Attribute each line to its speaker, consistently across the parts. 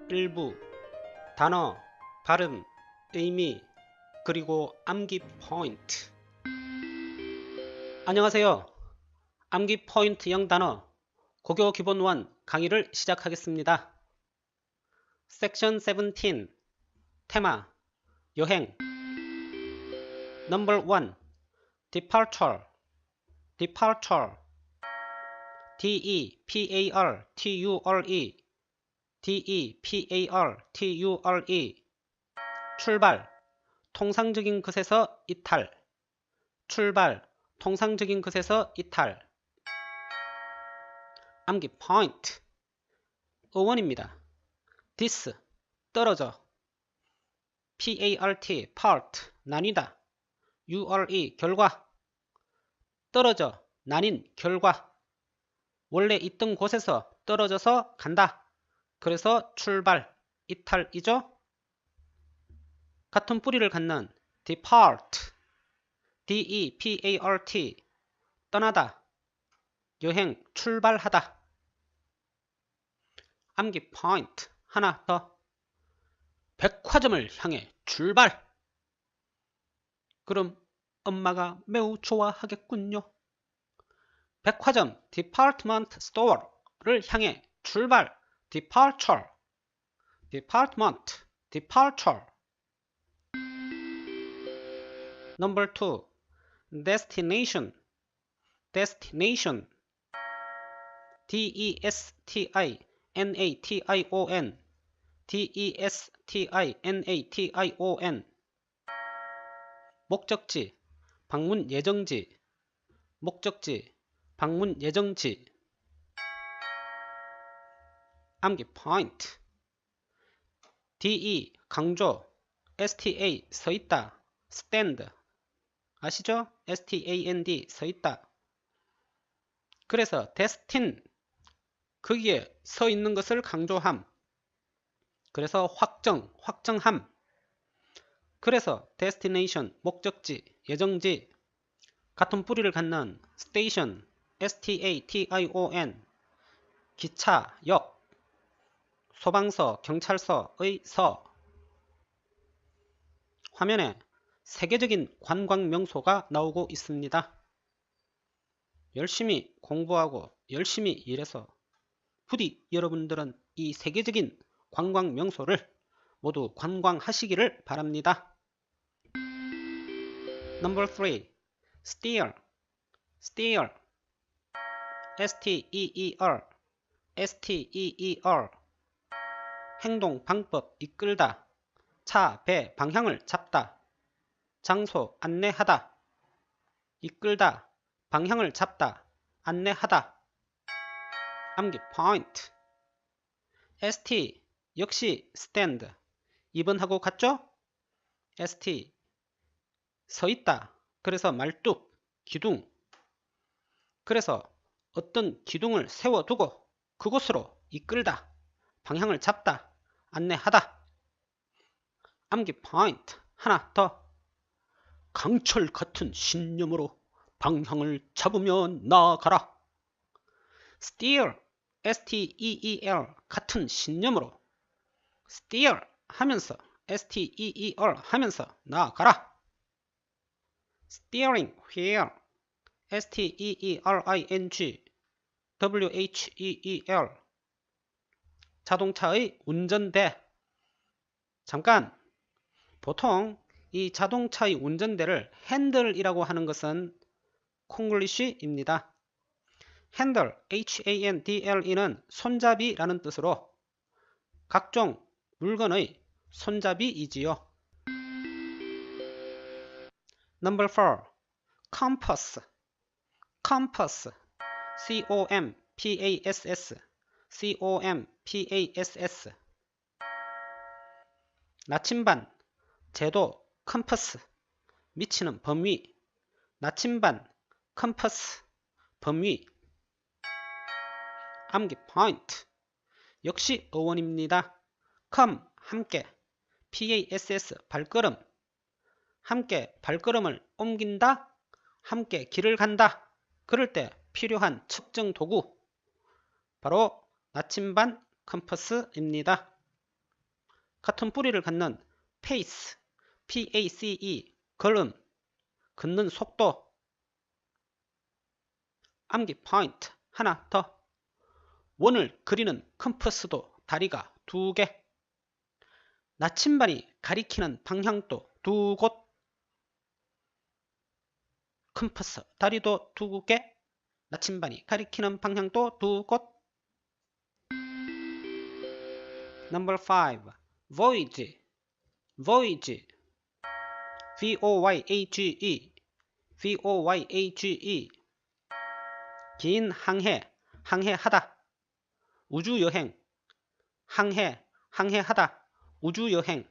Speaker 1: 일부, 단어, 발음, 의미, 그리고 암기 포인트. 안녕하세요. 암기 포인트 0단어 고교 기본 1 강의를 시작하겠습니다. 섹션 17 테마 여행 넘버 1 departure departure D-E-P-A-R-T-U-R-E D-E-P-A-R-T-U-R-E 출발 통상적인 것에서 이탈 출발 통상적인 것에서 이탈 암기 포인트 어원입니다. this 떨어져 part part 나뉘다 ure 결과 떨어져 나뉜 결과 원래 있던 곳에서 떨어져서 간다. 그래서 출발 이탈이죠. 같은 뿌리를 갖는 depart D-E-P-A-R-T 떠나다 여행 출발하다 암기 포인트 하나 더 백화점을 향해 출발 그럼 엄마가 매우 좋아하겠군요. 백화점 department store를 향해 출발 departure department departure Number 2 destination destination D-E-S-T-I-N-A-T-I-O-N D-E-S-T-I-N-A-T-I-O-N 목적지 방문 예정지 목적지 방문 예정지 암기 포인트 DE 강조 STA 서있다 stand 아시죠? STAND 서있다 그래서 destin 거기에 서있는 것을 강조함 그래서 확정함 그래서 destination 목적지 예정지 같은 뿌리를 갖는 station STATION 기차 역 소방서 경찰서의 서 화면에 세계적인 관광 명소가 나오고 있습니다. 열심히 공부하고 열심히 일해서 부디 여러분들은 이 세계적인 관광 명소를 모두 관광하시기를 바랍니다. Number 3 steer steer S-T-E-E-R S-T-E-E-R 행동 방법 이끌다 차, 배, 방향을 잡다 장소 안내하다 이끌다 방향을 잡다 안내하다 암기 포인트 ST 역시 stand 2번하고 같죠? ST 서있다 그래서 말뚝 기둥 그래서 어떤 기둥을 세워두고 그곳으로 이끌다 방향을 잡다 안내하다 암기 포인트 하나 더 강철 같은 신념으로 방향을 잡으며 나아가라 steer S-T-E-E-R 같은 신념으로 steer 하면서 S-T-E-E-R 하면서 나아가라 steering wheel S-T-E-E-R-I-N-G W-H-E-E-L 자동차의 운전대 잠깐 보통 이 자동차의 운전대를 핸들이라고 하는 것은 콩글리쉬입니다. 핸들 H-A-N-D-L-E는 손잡이라는 뜻으로 각종 물건의 손잡이이지요. Number 4 compass compass C-O-M-P-A-S-S C-O-M-P-A-S-S 나침반 제도 컴퍼스 미치는 범위 나침반 컴퍼스 범위 암기 포인트 역시 어원입니다. come 함께 PASS 발걸음 함께 발걸음을 옮긴다 함께 길을 간다 그럴 때 필요한 측정 도구 바로 나침반 컴퍼스입니다. 같은 뿌리를 갖는 pace, pace, 걸음, 걷는 속도. 암기 포인트 하나 더. 원을 그리는 컴퍼스도 다리가 2개. 나침반이 가리키는 방향도 2곳. 컴퍼스 다리도 2개. 나침반이 가리키는 방향도 2곳. Number 5. Voyage. Voyage. V-O-Y-A-G-E. V-O-Y-A-G-E. 긴 항해, 항해하다. 우주여행, 항해, 항해하다. 우주여행.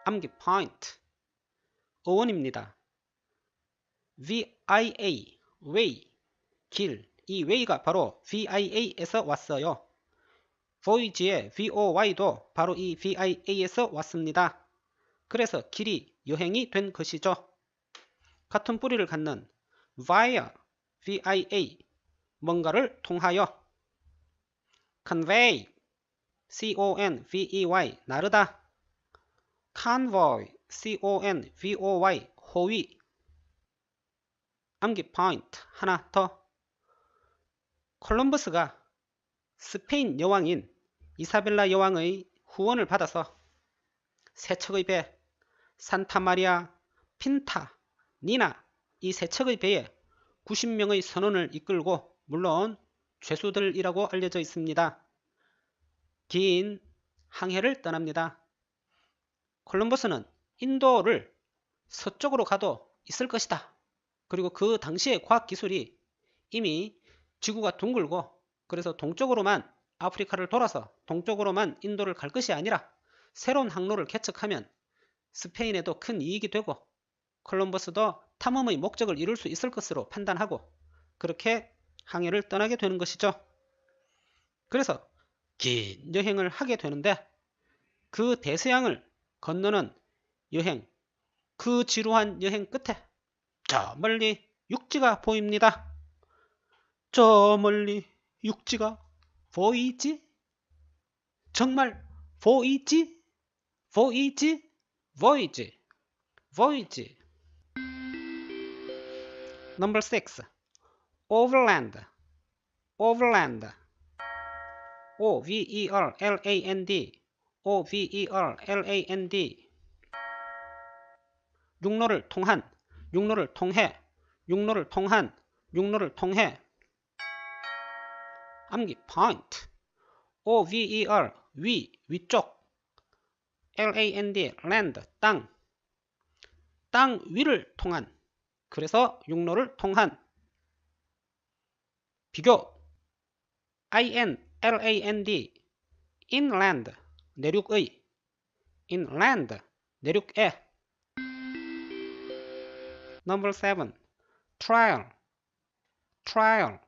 Speaker 1: 암기 포인트. 어원입니다. VIA, way, 길. 이 way가 바로 VIA에서 왔어요. voyage의 VOY도 바로 이 VIA에서 왔습니다. 그래서 길이 여행이 된 것이죠. 같은 뿌리를 갖는 via, VIA, 뭔가를 통하여. convey, CONVEY, 나르다. convoy, CONVOY, 호위. 암기 포인트 하나 더. 콜럼버스가 스페인 여왕인 이사벨라 여왕의 후원을 받아서 세 척의 배, 산타마리아, 핀타, 니나, 이 세 척의 배에 90명의 선원을 이끌고, 물론 죄수들이라고 알려져 있습니다. 긴 항해를 떠납니다. 콜럼버스는 인도를 서쪽으로 가도 있을 것이다. 그리고 그 당시의 과학기술이 이미 지구가 둥글고, 그래서 동쪽으로만 아프리카를 돌아서 동쪽으로만 인도를 갈 것이 아니라 새로운 항로를 개척하면 스페인에도 큰 이익이 되고 콜럼버스도 탐험의 목적을 이룰 수 있을 것으로 판단하고 그렇게 항해를 떠나게 되는 것이죠. 그래서 긴 여행을 하게 되는데, 그 대서양을 건너는 여행, 그 지루한 여행 끝에 저 멀리 육지가 보입니다. 저 멀리 육지가 보이지? 정말 보이지? 보이지? voyage, voyage. Number 6. Overland, overland. O-V-E-R-L-A-N-D, O-V-E-R-L-A-N-D. 육로를 통한, 육로를 통해, 육로를 통한, 육로를 통해. 암기 포인트. O-V-E-R, 위, 위쪽. L-A-N-D, land, 땅. 땅 위를 통한, 그래서 육로를 통한. 비교. I-N-L-A-N-D, inland, 내륙의. inland, 내륙에. Number 7. Trial, trial.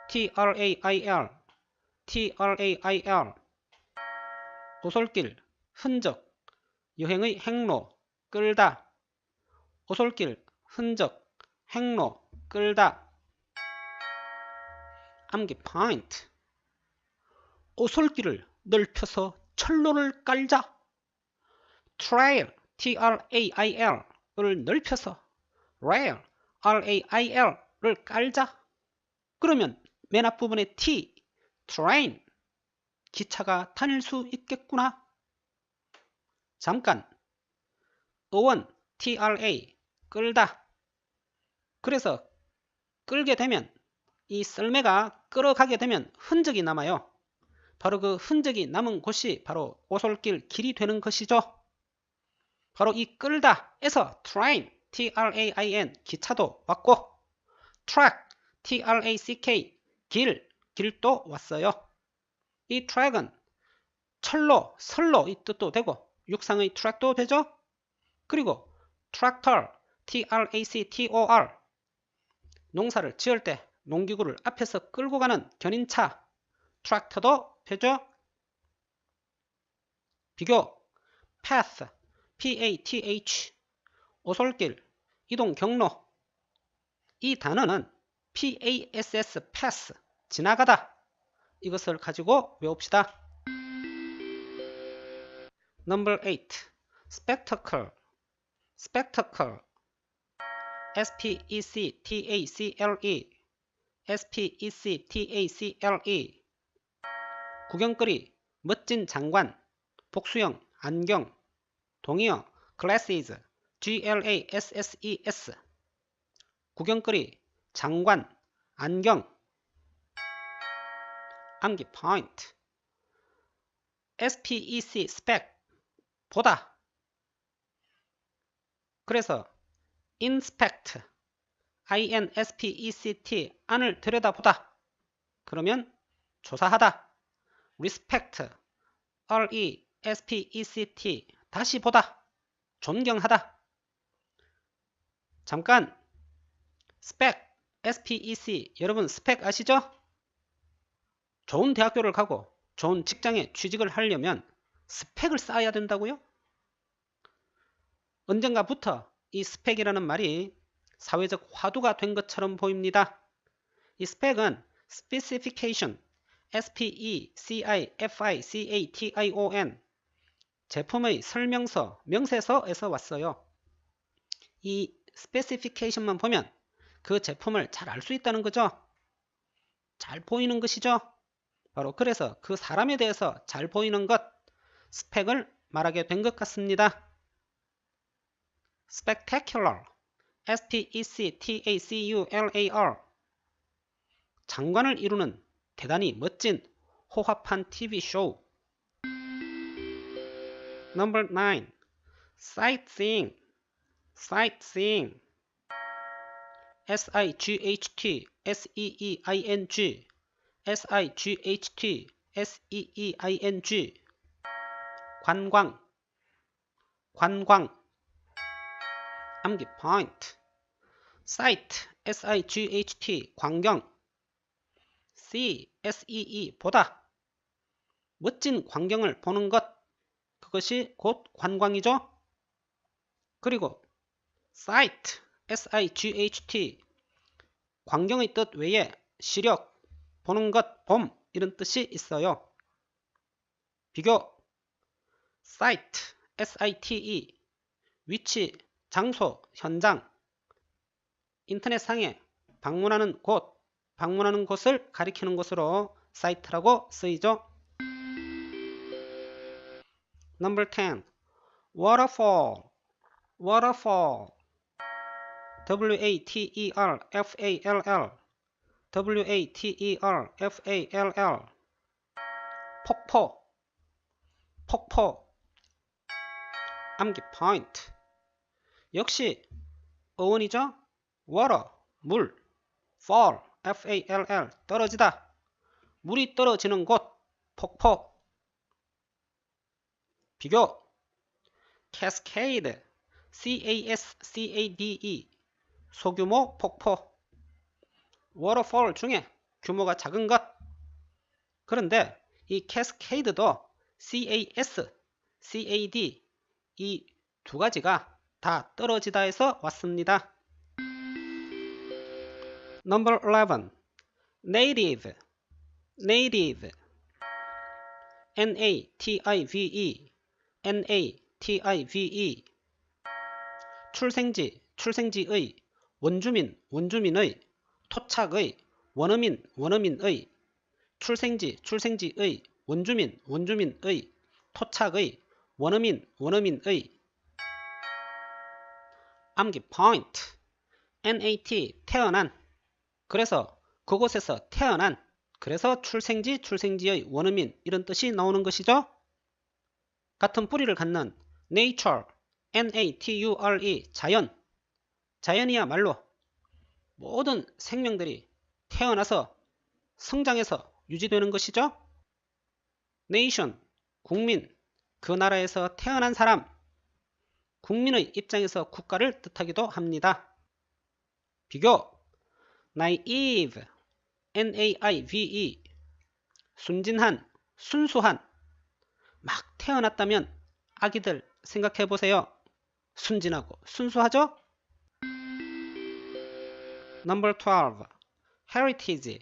Speaker 1: T-R-A-I-L, T-R-A-I-L. 오솔길, 흔적, 여행의 행로, 끌다. 오솔길, 흔적, 행로, 끌다. 암기 포인트. 오솔길을 넓혀서 철로를 깔자. Trail, T-R-A-I-L을 넓혀서 rail, R-A-I-L을 깔자. 그러면 맨 앞부분에 T, train, 기차가 다닐 수 있겠구나. 잠깐. 어원, TRA, 끌다. 그래서 끌게 되면, 이 썰매가 끌어가게 되면 흔적이 남아요. 바로 그 흔적이 남은 곳이 바로 오솔길 길이 되는 것이죠. 바로 이 끌다에서 train, T-R-A-I-N, 기차도 왔고, track, T-R-A-C-K, 길도 왔어요. 이 트랙은 철로, 선로 이 뜻도 되고 육상의 트랙도 되죠. 그리고 트랙터, T-R-A-C-T-O-R, 농사를 지을 때 농기구를 앞에서 끌고 가는 견인차, 트랙터도 되죠. 비교. path, P-A-T-H, 오솔길, 이동 경로. 이 단어는 PASS, pass, 지나가다. 이것을 가지고 외웁시다. Number 8. Spectacle. Spectacle. S-P-E-C-T-A-C-L-E. S-P-E-C-T-A-C-L-E. 구경거리, 멋진 장관, 복수형, 안경, 동의어, glasses, G-L-A-S-S-E-S. 구경거리, 장관, 안경. 암기 포인트. SPEC, spec, 보다. 그래서 inspect, INSPECT, 안을 들여다보다. 그러면 조사하다. respect, RESPECT, 다시 보다. 존경하다. 잠깐, spec, SPEC, 여러분 스펙 아시죠? 좋은 대학교를 가고 좋은 직장에 취직을 하려면 스펙을 쌓아야 된다고요? 언젠가부터 이 스펙이라는 말이 사회적 화두가 된 것처럼 보입니다. 이 스펙은 specification, S-P-E-C-I-F-I-C-A-T-I-O-N, 제품의 설명서, 명세서에서 왔어요. 이 specification만 보면 그 제품을 잘 알 수 있다는 거죠. 잘 보이는 것이죠. 바로 그래서 그 사람에 대해서 잘 보이는 것, 스펙을 말하게 된 것 같습니다. spectacular, S-P-E-C-T-A-C-U-L-A-R, 장관을 이루는 대단히 멋진 호화판 TV 쇼. Number 9. Sightseeing. Sightseeing. S-I-G-H-T-S-E-E-I-N-G. S-I-G-H-T-S-E-E-I-N-G. 관광. 관광. 암기 포인트. Sight. S-I-G-H-T. 광경. See. S-E-E. 보다. 멋진 광경을 보는 것. 그것이 곧 관광이죠. 그리고 sight, S-I-G-H-T, 광경의 뜻 외에 시력, 보는 것, 봄 이런 뜻이 있어요. 비교. site, S-I-T-E, 위치, 장소, 현장, 인터넷상에 방문하는 곳, 방문하는 곳을 가리키는 것으로 site라고 쓰이죠. Number 10. Waterfall. Waterfall. W-A-T-E-R-F-A-L-L. W-A-T-E-R-F-A-L-L. 폭포. 폭포. 암기 포인트. 역시 어원이죠. water, 물. fall, F-A-L-L, 떨어지다. 물이 떨어지는 곳, 폭포. 비교. cascade, C-A-S-C-A-D-E, 소규모 폭포. waterfall 중에 규모가 작은 것. 그런데 이 cascade도 C-A-S, C-A-D, 이 두 가지가 다 떨어지다에서 왔습니다. Number 11. Native. Native. N-A-T-I-V-E. N-A-T-I-V-E. 출생지, 출생지의, 원주민, 원주민의, 토착의, 원어민, 원어민의, 출생지, 출생지의, 원주민, 원주민의, 토착의, 원어민, 원어민의. 암기 포인트. NAT, 태어난. 그래서 그곳에서 태어난, 그래서 출생지, 출생지의 원어민 이런 뜻이 나오는 것이죠. 같은 뿌리를 갖는 nature, N-A-T-U-R-E, 자연. 자연이야말로 모든 생명들이 태어나서 성장해서 유지되는 것이죠. nation, 국민, 그 나라에서 태어난 사람. 국민의 입장에서 국가를 뜻하기도 합니다. 비교. naive, N-A-I-V-E, 순진한, 순수한. 막 태어났다면 아기들 생각해 보세요. 순진하고 순수하죠? Number 12. Heritage.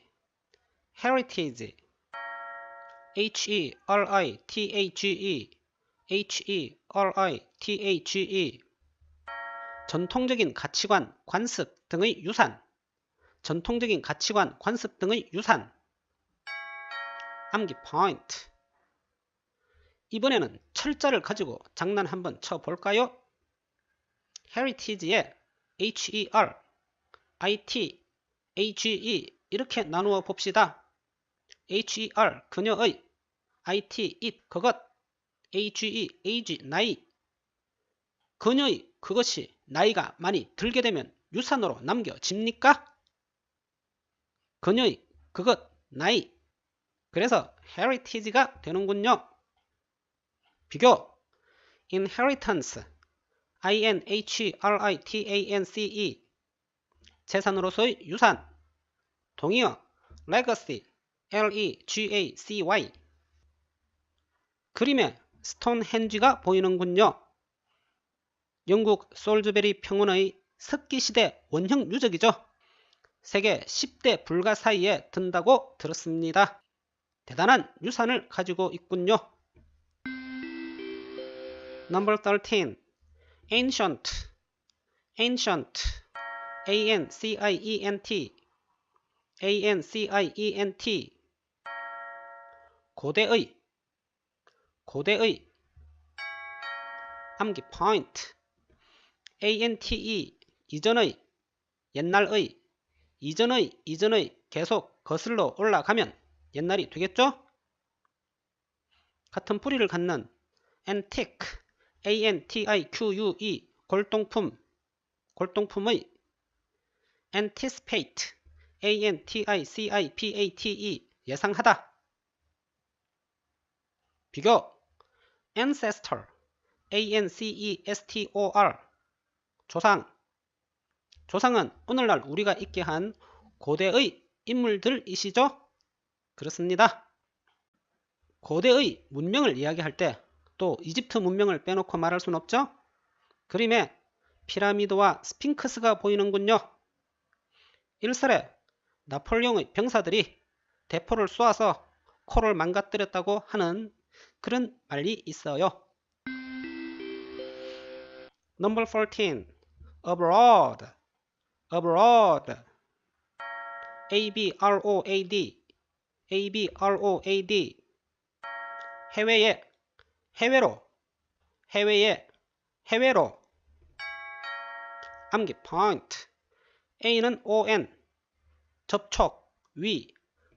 Speaker 1: Heritage. H-E-R-I-T-A-G-E. HERITAGE 전통적인 가치관, 관습 등의 유산. 전통적인 가치관, 관습 등의 유산. 암기 포인트. 이번에는 철자를 가지고 장난 한번 쳐볼까요? heritage에 HER, IT, AGE 이렇게 나누어 봅시다. HER 그녀의, IT it 그것, AGE age 나이. 그녀의 그것이 나이가 많이 들게 되면 유산으로 남겨집니까? 그녀의 그것 나이. 그래서 heritage가 되는군요. 비교. inheritance INHERITANCE 재산으로서의 유산. 동의어 legacy LEGACY 그림에 스톤헨지가 보이는군요. 영국 솔즈베리 평원의 석기시대 원형 유적이죠. 세계 10대 불가 사이에 든다고 들었습니다. 대단한 유산을 가지고 있군요. Number 13. Ancient Ancient ANCIENT ANCIENT 고대의 고대의 암기 포인트. ANTE 이전의 옛날의 이전의 계속 거슬러 올라가면 옛날이 되겠죠? 같은 뿌리를 갖는 antique ANTIQUE 골동품의 anticipate ANTICIPATE 예상하다. 비교. ancestor ANCESTOR 조상은 오늘날 우리가 있게 한 고대의 인물들이시죠? 그렇습니다. 고대의 문명을 이야기할 때 또 이집트 문명을 빼놓고 말할 순 없죠? 그림에 피라미드와 스핑크스가 보이는군요. 일설에 나폴레옹의 병사들이 대포를 쏘아서 코를 망가뜨렸다고 하는 그런 말이 있어요. Number 14. Abroad ABROAD 해외에 해외로 암기 포인트. A는 ON 접촉 위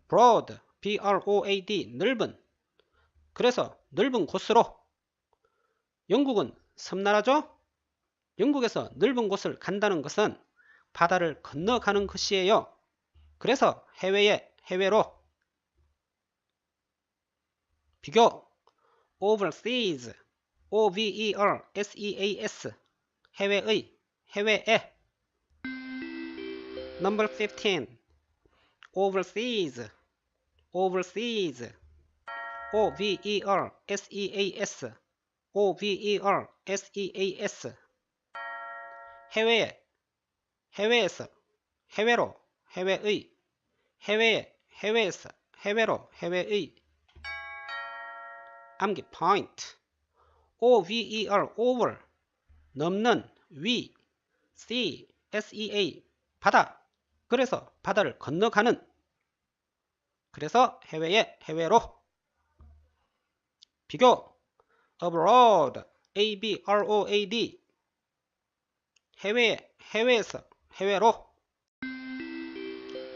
Speaker 1: broad BROAD 넓은. 그래서 넓은 곳으로. 영국은 섬나라죠? 영국에서 넓은 곳을 간다는 것은 바다를 건너가는 것이에요. 그래서 해외로. 비교. overseas OVERSEAS 해외에. Number 15. overseas OVERSEAS 해외에서 해외로 해외에서 해외로 해외의 암기 포인트. over 넘는 위 sea 바다. 그래서 바다를 건너가는. 그래서 해외로. 비교. abroad ABROAD 해외에서 해외로.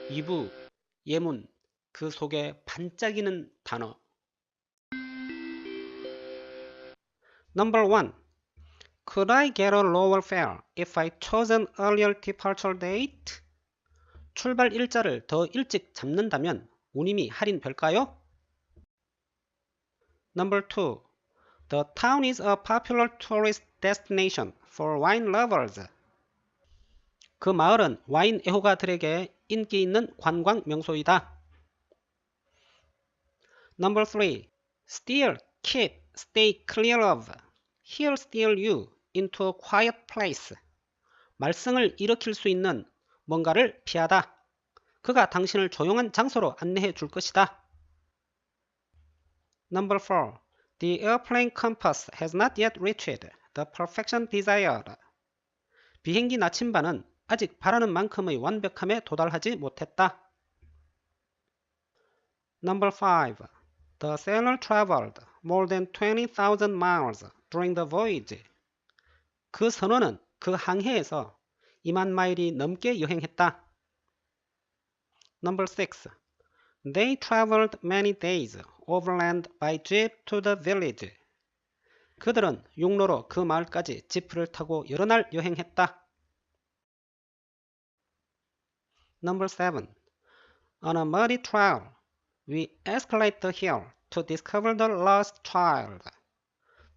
Speaker 1: 2부 예문 그 속에 반짝이는 단어. Number 1. Could I get a lower fare if I chose an earlier departure date? 출발 일자를 더 일찍 잡는다면 운임이 할인될까요? Number 2. The town is a popular tourist destination for wine lovers. 그 마을은 와인 애호가들에게 인기 있는 관광 명소이다. Number 3. Steer, keep, stay clear of. He'll steer you into a quiet place. 말썽을 일으킬 수 있는 뭔가를 피하다. 그가 당신을 조용한 장소로 안내해 줄 것이다. Number 4. The airplane compass has not yet reached the perfection desired. 비행기 나침반은 아직 바라는 만큼의 완벽함에 도달하지 못했다. Number 5. The sailor traveled more than 20,000 miles during the voyage. 그 선원은 그 항해에서 2만 마일이 넘게 여행했다. Number 6. They traveled many days overland by jeep to the village. 그들은 육로로 그 마을까지 지프를 타고 여러 날 여행했다. Number 7. On a muddy trail, we escalate the hill to discover the lost child.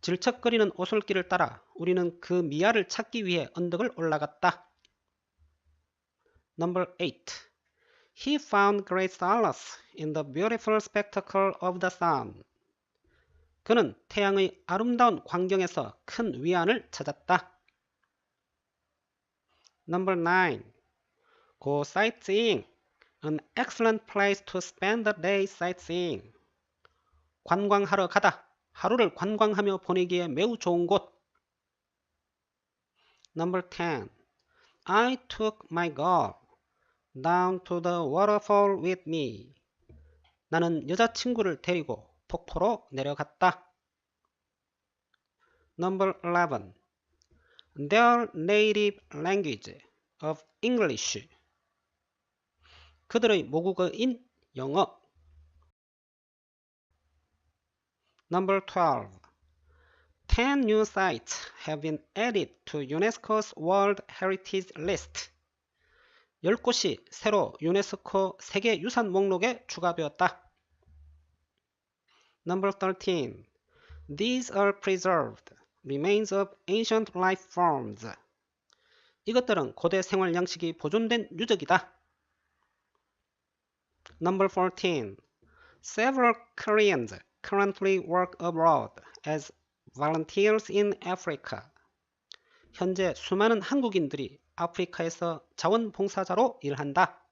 Speaker 1: 질척거리는 오솔길을 따라 우리는 그 미아를 찾기 위해 언덕을 올라갔다. Number 8. He found great solace in the beautiful spectacle of the sun. 그는 태양의 아름다운 광경에서 큰 위안을 찾았다. Number 9. Go sightseeing. An excellent place to spend the day sightseeing. 관광하러 가다. 하루를 관광하며 보내기에 매우 좋은 곳. Number 10. I took my girl down to the waterfall with me. 나는 여자친구를 데리고 폭포로 내려갔다. Number 11. Their native language of English. 그들의 모국어인 영어. Number 12. 10 new sites have been added to UNESCO's World Heritage List. 10곳이 새로 유네스코 세계유산 목록에 추가되었다. Number 13. These are preserved remains of ancient life forms. 이것들은 고대 생활 양식이 보존된 유적이다. Number 14. Several Koreans currently work abroad as volunteers in Africa. 현재 수많은 한국인들이 아프리카에서 자원봉사자로 일한다.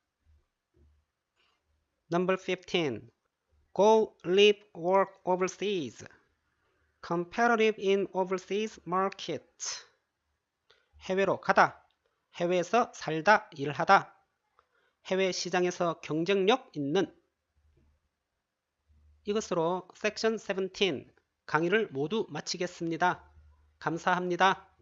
Speaker 1: Number 15. Go, live, work overseas. Competitive in overseas markets. 해외로 가다. 해외에서 살다, 일하다. 해외 시장에서 경쟁력 있는. 이것으로 섹션 17 강의를 모두 마치겠습니다. 감사합니다.